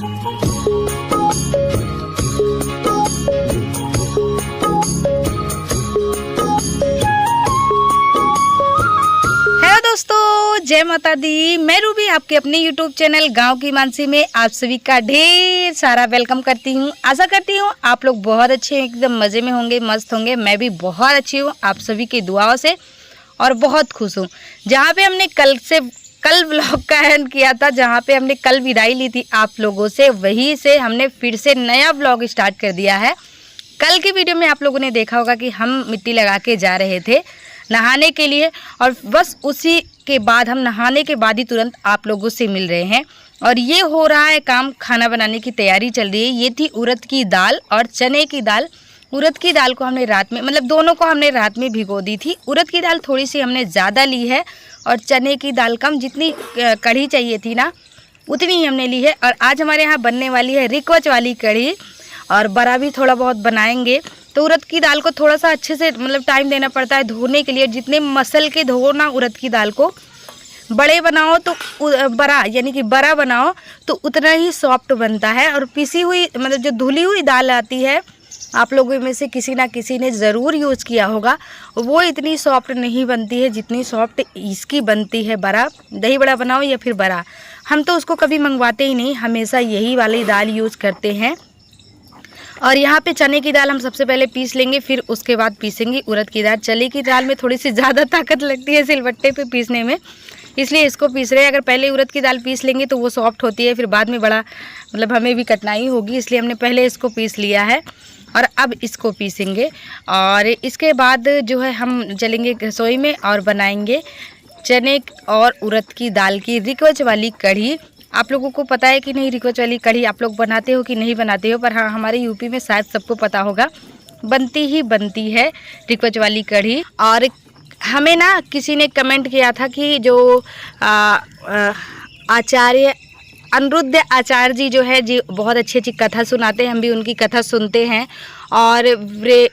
दोस्तों, जय माता दी। मैं रूबी आपके अपने YouTube चैनल गांव की मानसी में आप सभी का ढेर सारा वेलकम करती हूं। आशा करती हूं आप लोग बहुत अच्छे हैं, एकदम मज़े में होंगे, मस्त होंगे। मैं भी बहुत अच्छी हूं आप सभी की दुआओं से और बहुत खुश हूं। जहां पे हमने कल व्लॉग का एंड किया था, जहां पे हमने कल विदाई ली थी आप लोगों से, वहीं से हमने फिर से नया व्लॉग स्टार्ट कर दिया है। कल की वीडियो में आप लोगों ने देखा होगा कि हम मिट्टी लगा के जा रहे थे नहाने के लिए, और बस उसी के बाद हम नहाने के बाद ही तुरंत आप लोगों से मिल रहे हैं। और ये हो रहा है काम, खाना बनाने की तैयारी चल रही है। ये थी उड़द की दाल और चने की दाल। उड़द की दाल को हमने रात में, मतलब दोनों को हमने रात में भिगो दी थी। उड़द की दाल थोड़ी सी हमने ज़्यादा ली है और चने की दाल कम, जितनी कढ़ी चाहिए थी ना उतनी ही हमने ली है। और आज हमारे यहाँ बनने वाली है रिकवच वाली कढ़ी, और बड़ा भी थोड़ा बहुत बनाएंगे। तो उड़द की दाल को थोड़ा सा अच्छे से मतलब टाइम देना पड़ता है धोने के लिए। जितने मसल के धो ना उड़द की दाल को, बड़े बनाओ तो बड़ा, यानी कि बड़ा बनाओ तो उतना ही सॉफ्ट बनता है। और पिसी हुई, मतलब जो धुली हुई दाल आती है, आप लोगों में से किसी ना किसी ने ज़रूर यूज़ किया होगा, वो इतनी सॉफ्ट नहीं बनती है जितनी सॉफ्ट इसकी बनती है। बड़ा दही बड़ा बनाओ या फिर बड़ा, हम तो उसको कभी मंगवाते ही नहीं, हमेशा यही वाली दाल यूज़ करते हैं। और यहाँ पे चने की दाल हम सबसे पहले पीस लेंगे, फिर उसके बाद पीसेंगे उड़द की दाल। चने की दाल में थोड़ी सी ज़्यादा ताकत लगती है सिलबट्टे पे पीसने में, इसलिए इसको पीस रहे हैं। अगर पहले उड़द की दाल पीस लेंगे तो वो सॉफ्ट होती है, फिर बाद में बड़ा मतलब हमें भी कठिनाई होगी, इसलिए हमने पहले इसको पीस लिया है और अब इसको पीसेंगे। और इसके बाद जो है हम चलेंगे रसोई में और बनाएंगे चने और उड़द की दाल की रिकवच वाली कढ़ी। आप लोगों को पता है कि नहीं रिकवच वाली कढ़ी आप लोग बनाते हो कि नहीं बनाते हो, पर हाँ हमारे यूपी में शायद सबको पता होगा, बनती ही बनती है रिकवच वाली कढ़ी। और हमें ना किसी ने कमेंट किया था कि जो आचार्य अनिरुद्ध आचार्य जी जो है जी बहुत अच्छी अच्छी कथा सुनाते हैं, हम भी उनकी कथा सुनते हैं। और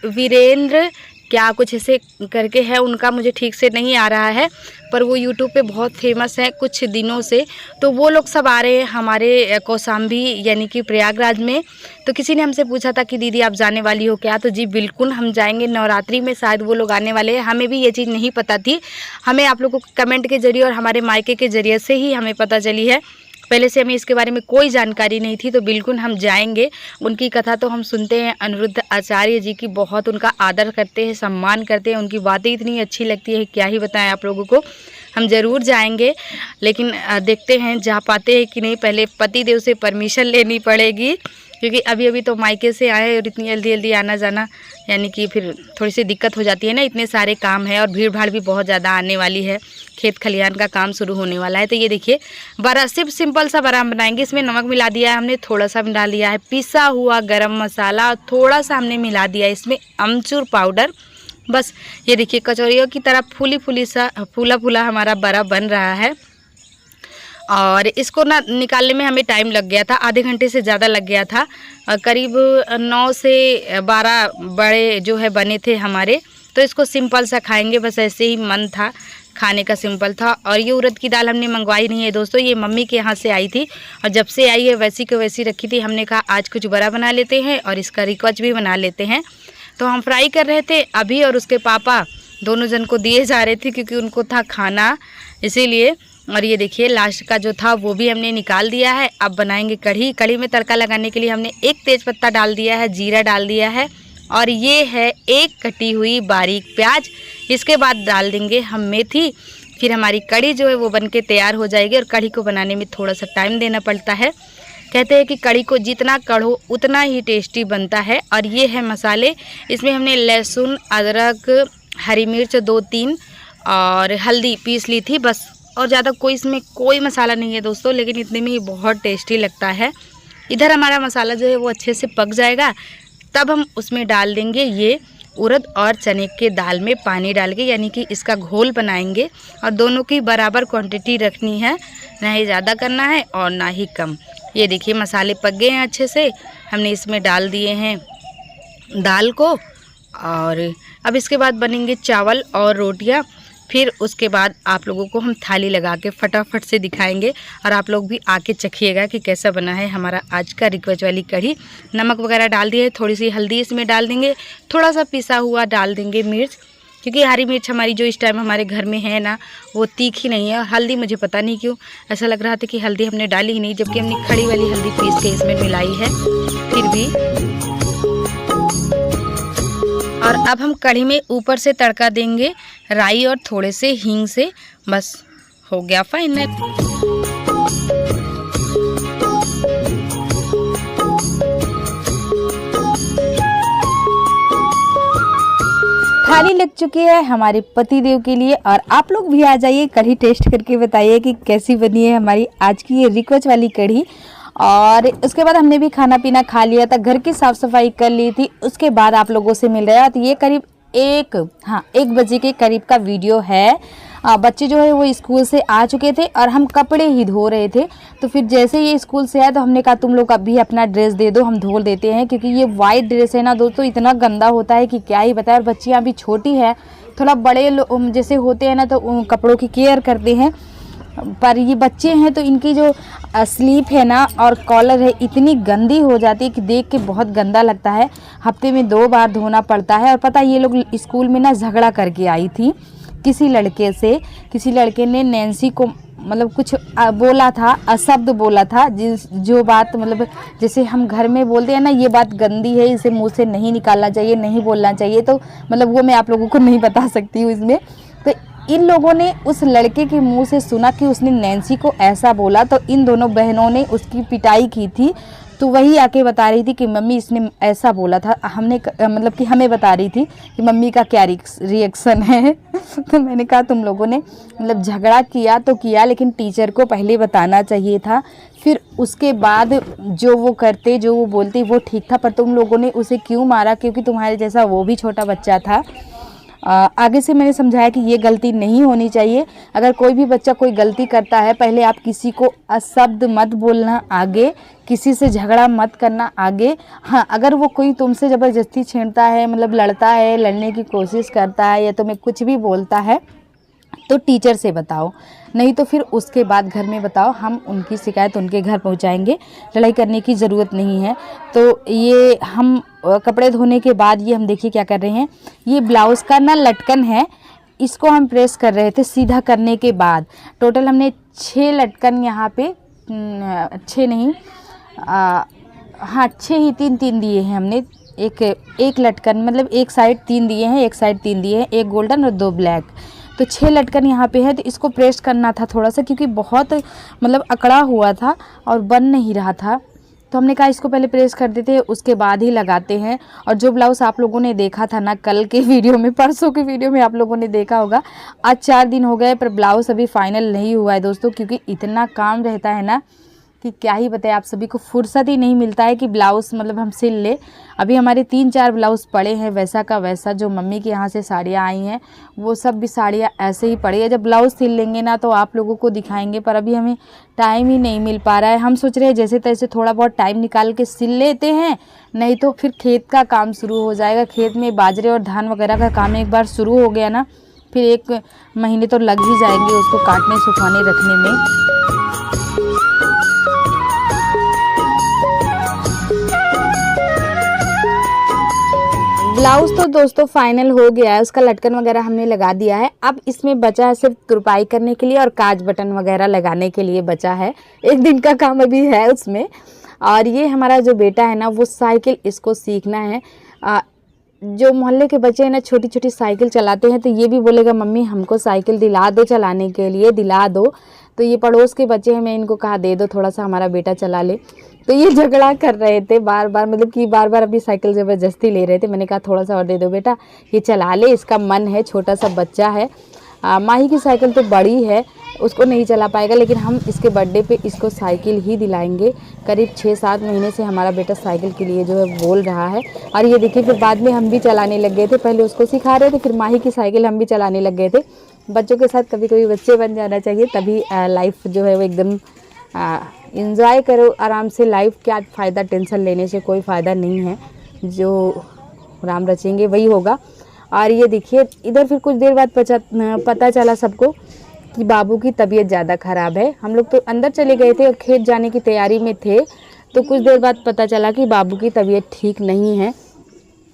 वीरेंद्र क्या कुछ ऐसे करके है उनका, मुझे ठीक से नहीं आ रहा है, पर वो यूट्यूब पे बहुत फेमस है कुछ दिनों से। तो वो लोग सब आ रहे हैं हमारे कौशाम्बी यानी कि प्रयागराज में। तो किसी ने हमसे पूछा था कि दीदी आप जाने वाली हो क्या? तो जी बिल्कुल हम जाएंगे, नवरात्रि में शायद वो लोग आने वाले हैं। हमें भी ये चीज़ नहीं पता थी, हमें आप लोगों को कमेंट के जरिए और हमारे मायके के जरिए से ही हमें पता चली है। पहले से हमें इसके बारे में कोई जानकारी नहीं थी, तो बिल्कुल हम जाएंगे। उनकी कथा तो हम सुनते हैं, अनिरुद्ध आचार्य जी की बहुत उनका आदर करते हैं, सम्मान करते हैं, उनकी बातें इतनी अच्छी लगती है क्या ही बताएं आप लोगों को। हम ज़रूर जाएंगे, लेकिन देखते हैं जा पाते हैं कि नहीं। पहले पति देव से परमिशन लेनी पड़ेगी, क्योंकि अभी अभी तो मायके से आए और इतनी जल्दी जल्दी आना जाना यानी कि फिर थोड़ी सी दिक्कत हो जाती है ना, इतने सारे काम है और भीड़ भाड़ भी बहुत ज़्यादा आने वाली है, खेत खलिहान का काम शुरू होने वाला है। तो ये देखिए बड़ा सिर्फ सिंपल सा बड़ा हम बनाएंगे। इसमें नमक मिला दिया है हमने, थोड़ा सा डाल दिया है पिसा हुआ गरम मसाला, और थोड़ा सा हमने मिला दिया इसमें अमचूर पाउडर। बस ये देखिए कचौरियों की तरह फूला फूला हमारा बड़ा बन रहा है। और इसको ना निकालने में हमें टाइम लग गया था, आधे घंटे से ज़्यादा लग गया था। करीब 9 से 12 बड़े जो है बने थे हमारे। तो इसको सिंपल सा खाएंगे, बस ऐसे ही मन था खाने का, सिंपल था। और ये उड़द की दाल हमने मंगवाई नहीं है दोस्तों, ये मम्मी के यहाँ से आई थी, और जब से आई है वैसी को वैसी रखी थी। हमने कहा आज कुछ बड़ा बना लेते हैं और इसका रिकवच भी बना लेते हैं। तो हम फ्राई कर रहे थे अभी, और उसके पापा दोनों जन को दिए जा रहे थे क्योंकि उनको था खाना, इसीलिए। और ये देखिए लास्ट का जो था वो भी हमने निकाल दिया है। अब बनाएंगे कढ़ी। कढ़ी में तड़का लगाने के लिए हमने एक तेज़पत्ता डाल दिया है, जीरा डाल दिया है, और ये है एक कटी हुई बारीक प्याज। इसके बाद डाल देंगे हम मेथी। फिर हमारी कढ़ी जो है वो बन के तैयार हो जाएगी। और कढ़ी को बनाने में थोड़ा सा टाइम देना पड़ता है, कहते हैं कि कढ़ी को जितना कढ़ो उतना ही टेस्टी बनता है। और ये है मसाले, इसमें हमने लहसुन, अदरक, हरी मिर्च 2-3 और हल्दी पीस ली थी बस, और ज़्यादा कोई इसमें कोई मसाला नहीं है दोस्तों, लेकिन इतने में ही बहुत टेस्टी लगता है। इधर हमारा मसाला जो है वो अच्छे से पक जाएगा, तब हम उसमें डाल देंगे ये उड़द और चने के दाल में पानी डाल के, यानी कि इसका घोल बनाएंगे। और दोनों की बराबर क्वांटिटी रखनी है, ना ही ज़्यादा करना है और ना ही कम। ये देखिए मसाले पक गए हैं अच्छे से, हमने इसमें डाल दिए हैं दाल को। और अब इसके बाद बनेंगे चावल और रोटियां। फिर उसके बाद आप लोगों को हम थाली लगा के फटाफट से दिखाएंगे और आप लोग भी आके चखिएगा कि कैसा बना है हमारा आज का रिक्वेस्ट वाली कढ़ी। नमक वगैरह डाल दिए, थोड़ी सी हल्दी इसमें डाल देंगे, थोड़ा सा पिसा हुआ डाल देंगे मिर्च, क्योंकि हरी मिर्च हमारी जो इस टाइम हमारे घर में है ना वो तीखी नहीं है। और हल्दी मुझे पता नहीं क्यों ऐसा लग रहा था कि हल्दी हमने डाली ही नहीं, जबकि हमने खड़ी वाली हल्दी पीस के इसमें मिलाई है फिर भी। और अब हम कढ़ी में ऊपर से तड़का देंगे राई और थोड़े से हींग से, बस हो गया फाइनल। थाली लग चुकी है हमारे पतिदेव के लिए और आप लोग भी आ जाइए, कढ़ी टेस्ट करके बताइए कि कैसी बनी है हमारी आज की ये रिक्वेस्ट वाली कढ़ी। और उसके बाद हमने भी खाना पीना खा लिया था, घर की साफ़ सफाई कर ली थी, उसके बाद आप लोगों से मिल रहा है। तो ये करीब 1 बजे के करीब का वीडियो है। बच्चे जो है वो स्कूल से आ चुके थे और हम कपड़े ही धो रहे थे। तो फिर जैसे ये स्कूल से आया तो हमने कहा तुम लोग अभी अपना ड्रेस दे दो, हम धो देते हैं, क्योंकि ये वाइट ड्रेस है ना दोस्तों इतना गंदा होता है कि क्या ही बताएं। और बच्चियाँ अभी छोटी है, थोड़ा बड़े जैसे होते हैं ना तो कपड़ों की केयर करते हैं, पर ये बच्चे हैं तो इनकी जो स्लीप है ना और कॉलर है इतनी गंदी हो जाती है कि देख के बहुत गंदा लगता है। हफ्ते में 2 बार धोना पड़ता है। और पता ये लोग स्कूल में ना झगड़ा करके आई थी किसी लड़के से। किसी लड़के ने नैन्सी को मतलब कुछ बोला था, अशब्द बोला था, जो बात मतलब जैसे हम घर में बोलते हैं ना ये बात गंदी है, इसे मुंह से नहीं निकालना चाहिए, नहीं बोलना चाहिए, तो मतलब वो मैं आप लोगों को नहीं बता सकती हूँ इसमें। तो इन लोगों ने उस लड़के के मुंह से सुना कि उसने नैन्सी को ऐसा बोला, तो इन दोनों बहनों ने उसकी पिटाई की थी। तो वही आके बता रही थी कि मम्मी इसने ऐसा बोला था। हमने मतलब कि हमें बता रही थी कि मम्मी का क्या रिएक्शन है। तो मैंने कहा तुम लोगों ने मतलब झगड़ा किया तो किया, लेकिन टीचर को पहले बताना चाहिए था, फिर उसके बाद जो वो करते जो वो बोलते वो ठीक था। पर तुम लोगों ने उसे क्यों मारा? क्योंकि तुम्हारे जैसा वो भी छोटा बच्चा था। आगे से मैंने समझाया कि ये गलती नहीं होनी चाहिए। अगर कोई भी बच्चा कोई गलती करता है, पहले आप किसी को अशब्द मत बोलना आगे, किसी से झगड़ा मत करना आगे। हाँ, अगर वो कोई तुमसे ज़बरदस्ती छेड़ता है, मतलब लड़ता है, लड़ने की कोशिश करता है या तुम्हें कुछ भी बोलता है तो टीचर से बताओ, नहीं तो फिर उसके बाद घर में बताओ, हम उनकी शिकायत उनके घर पहुंचाएंगे। लड़ाई करने की ज़रूरत नहीं है। तो ये हम कपड़े धोने के बाद ये हम देखिए क्या कर रहे हैं, ये ब्लाउज़ का ना लटकन है, इसको हम प्रेस कर रहे थे सीधा करने के बाद। टोटल हमने 6 लटकन यहाँ पे 6 नहीं, हाँ 6 ही 3 दिए हैं हमने। एक लटकन मतलब एक साइड 3 दिए हैं, एक साइड 3 दिए हैं, एक गोल्डन और 2 ब्लैक। तो 6 लटकन यहाँ पे है। तो इसको प्रेस करना था थोड़ा सा, क्योंकि बहुत मतलब अकड़ा हुआ था और बन नहीं रहा था। तो हमने कहा इसको पहले प्रेस कर देते हैं, उसके बाद ही लगाते हैं। और जो ब्लाउज़ आप लोगों ने देखा था ना कल के वीडियो में, परसों के वीडियो में आप लोगों ने देखा होगा, आज 4 दिन हो गए पर ब्लाउज़ अभी फाइनल नहीं हुआ है दोस्तों, क्योंकि इतना काम रहता है ना कि क्या ही बताएं। आप सभी को फुर्सत ही नहीं मिलता है कि ब्लाउज़ मतलब हम सिल ले। अभी हमारे 3-4 ब्लाउज़ पड़े हैं वैसा का वैसा, जो मम्मी के यहाँ से साड़ियाँ आई हैं वो सब भी साड़ियाँ ऐसे ही पड़ी है। जब ब्लाउज़ सिल लेंगे ना तो आप लोगों को दिखाएंगे, पर अभी हमें टाइम ही नहीं मिल पा रहा है। हम सोच रहे हैं जैसे तैसे थोड़ा बहुत टाइम निकाल के सिल लेते हैं, नहीं तो फिर खेत का काम शुरू हो जाएगा। खेत में बाजरे और धान वगैरह का काम एक बार शुरू हो गया ना, फिर 1 महीने तो लग ही जाएंगे उसको काटने सुखाने रखने में। ब्लाउज़ तो दोस्तों फाइनल हो गया है, उसका लटकन वगैरह हमने लगा दिया है। अब इसमें बचा है सिर्फ तुरपाई करने के लिए और काज बटन वगैरह लगाने के लिए बचा है। 1 दिन का काम अभी है उसमें। और ये हमारा जो बेटा है ना वो साइकिल इसको सीखना है। जो मोहल्ले के बच्चे हैं ना छोटी छोटी साइकिल चलाते हैं, तो ये भी बोलेगा मम्मी हमको साइकिल दिला दो, चलाने के लिए दिला दो। तो ये पड़ोस के बच्चे हैं, मैं इनको कहा दे दो थोड़ा सा हमारा बेटा चला ले। तो ये झगड़ा कर रहे थे बार बार, मतलब कि बार बार अपनी साइकिल ज़बरदस्ती ले रहे थे। मैंने कहा थोड़ा सा और दे दो बेटा, ये चला ले, इसका मन है, छोटा सा बच्चा है। माही की साइकिल तो बड़ी है, उसको नहीं चला पाएगा, लेकिन हम इसके बर्थडे पे इसको साइकिल ही दिलाएंगे। करीब 6-7 महीने से हमारा बेटा साइकिल के लिए जो है बोल रहा है। और ये देखिए फिर बाद में हम भी चलाने लग गए थे, पहले उसको सिखा रहे थे, फिर माही की साइकिल हम भी चलाने लग गए थे। बच्चों के साथ कभी कभी बच्चे बन जाना चाहिए, तभी लाइफ जो है वो एकदम इंजॉय करो आराम से। लाइफ क्या फ़ायदा, टेंशन लेने से कोई फ़ायदा नहीं है, जो राम रचेंगे वही होगा। और ये देखिए इधर फिर कुछ देर बाद पता चला सबको कि बाबू की तबीयत ज़्यादा ख़राब है। हम लोग तो अंदर चले गए थे और खेत जाने की तैयारी में थे, तो कुछ देर बाद पता चला कि बाबू की तबीयत ठीक नहीं है।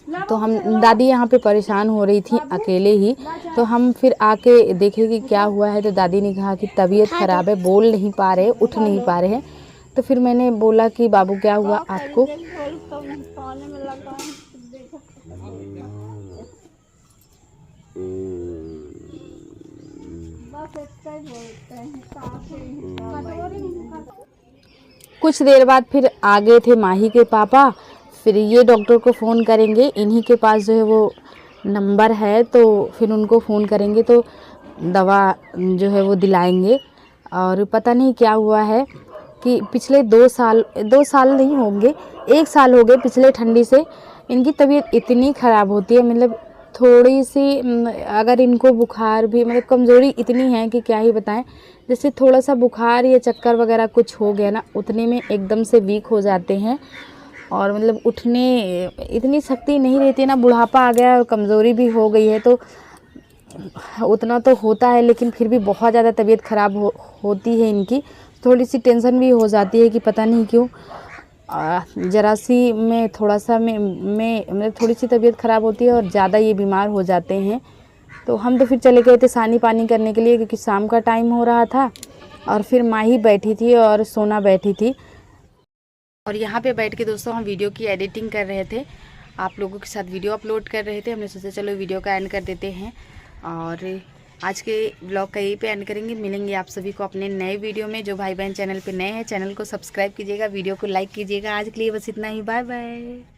तो हम दादी यहाँ पे परेशान हो रही थी अकेले ही, तो हम फिर आके देखे कि क्या हुआ है। तो दादी ने कहा कि तबीयत ख़राब है, बोल नहीं पा रहे, उठ नहीं पा रहे हैं। तो फिर मैंने बोला कि बाबू क्या हुआ आपको? कुछ देर बाद फिर आ गए थे माही के पापा। फिर ये डॉक्टर को फ़ोन करेंगे, इन्हीं के पास जो है वो नंबर है, तो फिर उनको फ़ोन करेंगे तो दवा जो है वो दिलाएंगे। और पता नहीं क्या हुआ है कि पिछले 2 साल नहीं होंगे, 1 साल हो गए पिछले ठंडी से इनकी तबीयत इतनी ख़राब होती है। मतलब थोड़ी सी अगर इनको बुखार भी, मतलब कमज़ोरी इतनी है कि क्या ही बताएं। जैसे थोड़ा सा बुखार या चक्कर वगैरह कुछ हो गया ना, उतने में एकदम से वीक हो जाते हैं और मतलब उठने इतनी शक्ति नहीं रहती है ना। बुढ़ापा आ गया और कमज़ोरी भी हो गई है, तो उतना तो होता है, लेकिन फिर भी बहुत ज़्यादा तबीयत ख़राब होती है इनकी। थोड़ी सी टेंशन भी हो जाती है कि पता नहीं क्यों ज़रा सी में थोड़ा सा में मतलब थोड़ी सी तबीयत ख़राब होती है और ज़्यादा ये बीमार हो जाते हैं। तो हम तो फिर चले गए थे सानी पानी करने के लिए, क्योंकि शाम का टाइम हो रहा था। और फिर माही बैठी थी और सोना बैठी थी, और यहाँ पे बैठ के दोस्तों हम वीडियो की एडिटिंग कर रहे थे, आप लोगों के साथ वीडियो अपलोड कर रहे थे। हमने सोचा चलो वीडियो का एंड कर देते हैं और आज के ब्लॉग का यहीं पे एंड करेंगे। मिलेंगे आप सभी को अपने नए वीडियो में। जो भाई बहन चैनल पे नए हैं, चैनल को सब्सक्राइब कीजिएगा, वीडियो को लाइक कीजिएगा। आज के लिए बस इतना ही, बाय बाय।